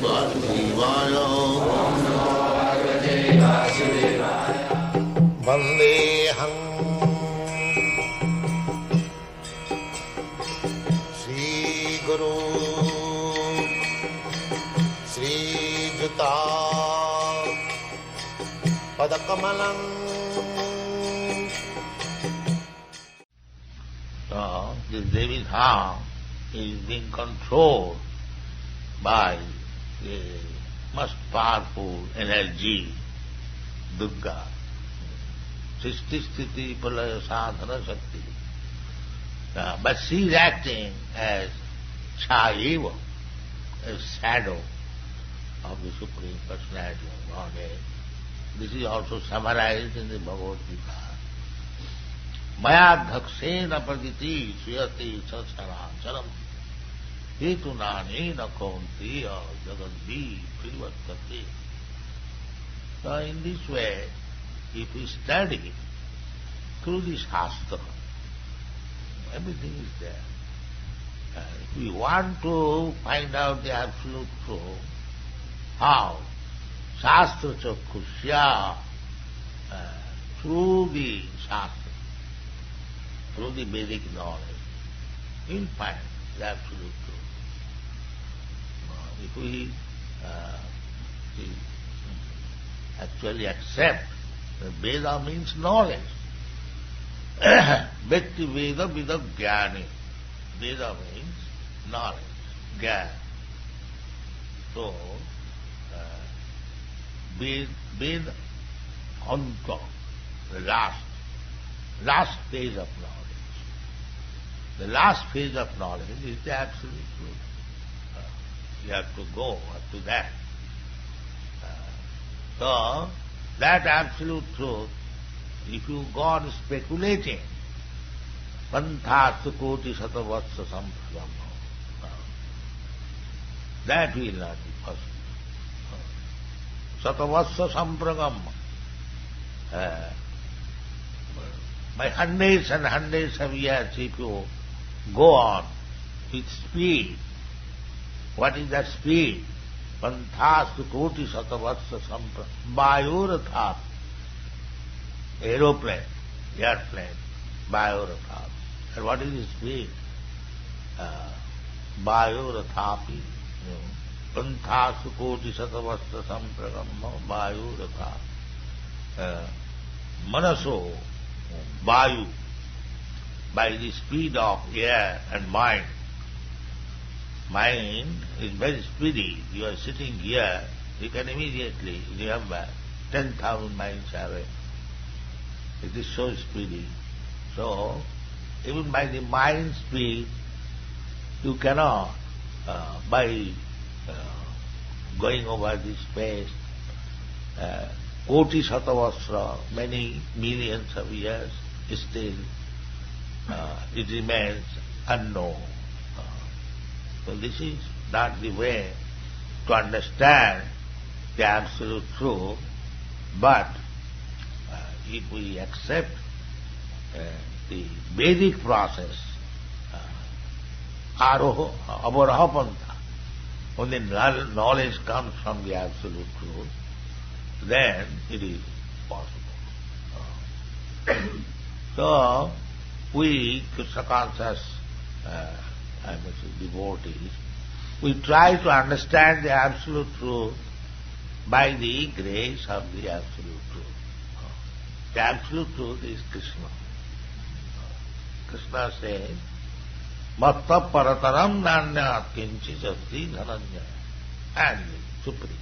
Vasudevaya. Vandeham Sri Guru Sri Juta Padakamalam. So, this Devi's heart is being controlled by the most powerful energy, Durga. Srishti Sthiti Pralaya Sadhana Shakti. But she is acting as Chaiva, a shadow of the Supreme Personality of Godhead. This is also summarized in the Bhagavad-gita. Maya dhaksena praditi suyate sasarancharam hetunanena kaunteya jagadvi privattate. So in this way, if we study through the Shastra, everything is there. If we want to find out the absolute truth, how? Shastra chakusya, through the Shastra, through the Vedic knowledge, you'll find the absolute truth. If we actually accept that Veda means knowledge, Bhakti Veda Vida Jnani. Veda means knowledge, Jnana. So, Veda Anta, the last phase of knowledge. The last phase of knowledge is the absolute truth. You have to go up to that. So, that absolute truth, if you go on speculating, Panthastu koti satavatsa sampragam, that will not be possible. Satavatsa sampragam, by hundreds and hundreds of years, if you go on with speed, what is that speed? Panthastu koti satavatsa sampragam, Vayurathat, aeroplane, airplane, Vayurathat. And what is the speed? Vayurathapi, Panthasu koti satavasta sampragamma Vayuratha. Manaso, Vayu, by the speed of air and mind. Mind is very speedy. You are sitting here, you can immediately remember 10,000 miles away. It is so speedy. So, even by the mind speed, you cannot, by going over this space, koti satavasra, many millions of years, still it remains unknown. So this is not the way to understand the absolute truth, but if we accept the Vedic process, aroha, avaraha pantha, when the knowledge comes from the absolute truth, then it is possible. So, we, Krishna conscious, I must say devotees, we try to understand the absolute truth by the grace of the absolute truth. The absolute truth is Krishna. Krishna says, Matta parataram nanyat kinchis asti dhananya. And supreme.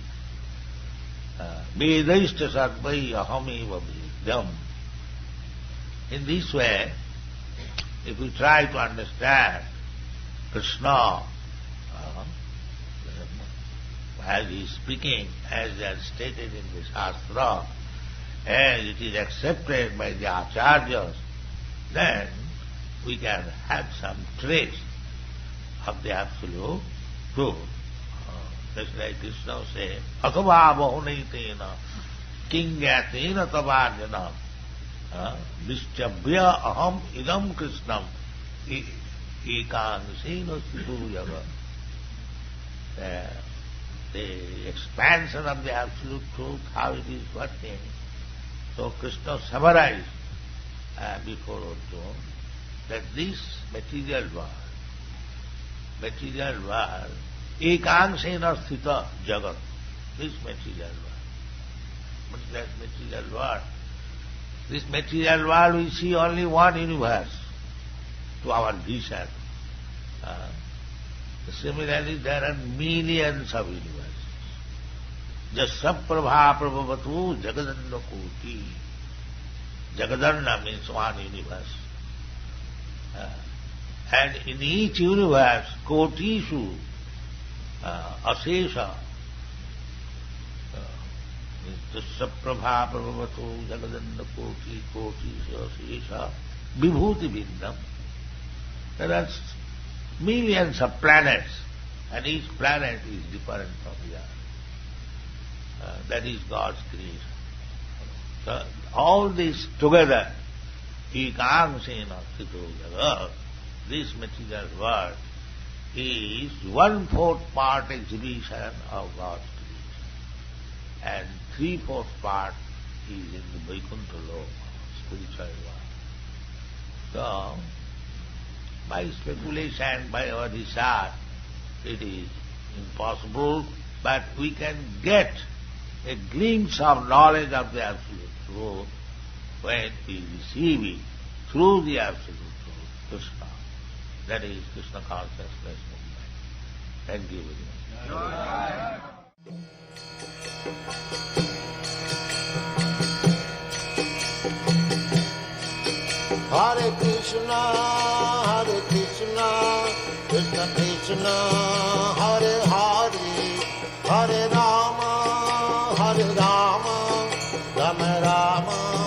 Vedaishta sadvai ahamiva vidyam. In this way, if we try to understand Krishna as he is speaking, as they are stated in the Shastra, and it is accepted by the Acharyas, then we can have some trace of the absolute truth. Just like Krishna says, Atava bahunitena kingatena tavajana vischabhya aham idam krishnam ekangsena situyaga. the expansion of the Absolute Truth, how it is working. So Krishna summarized before Arjuna that this material world, ekangsena sthita jagat, this material world. What is that material world? This material world we see only one universe to our vision. Similarly, there are millions of universes. Jasya-prabha prabhavatu jagadanna koti. Jagadanna means one universe. And in each universe, kotishu, asesha, jasya-prabha prabhavatu jagadanna koti, kotishu, asesha, vibhuti bindam. There are millions of planets, and each planet is different from the other. That is God's creation. So all this together, ekangsena sthito jagat, this material world is 1/4 part exhibition of God's creation, and 3/4 part is in the Vaikuntha Loka, spiritual world. So, by speculation, by our research, it is impossible, but we can get a glimpse of knowledge of the Absolute Truth when we receive it through the Absolute Truth, Krishna. That is Krishna consciousness movement. Thank you very much. Hare Krishna, Krishna Krishna, Hare Hare, Hare Rama, Rama Rama.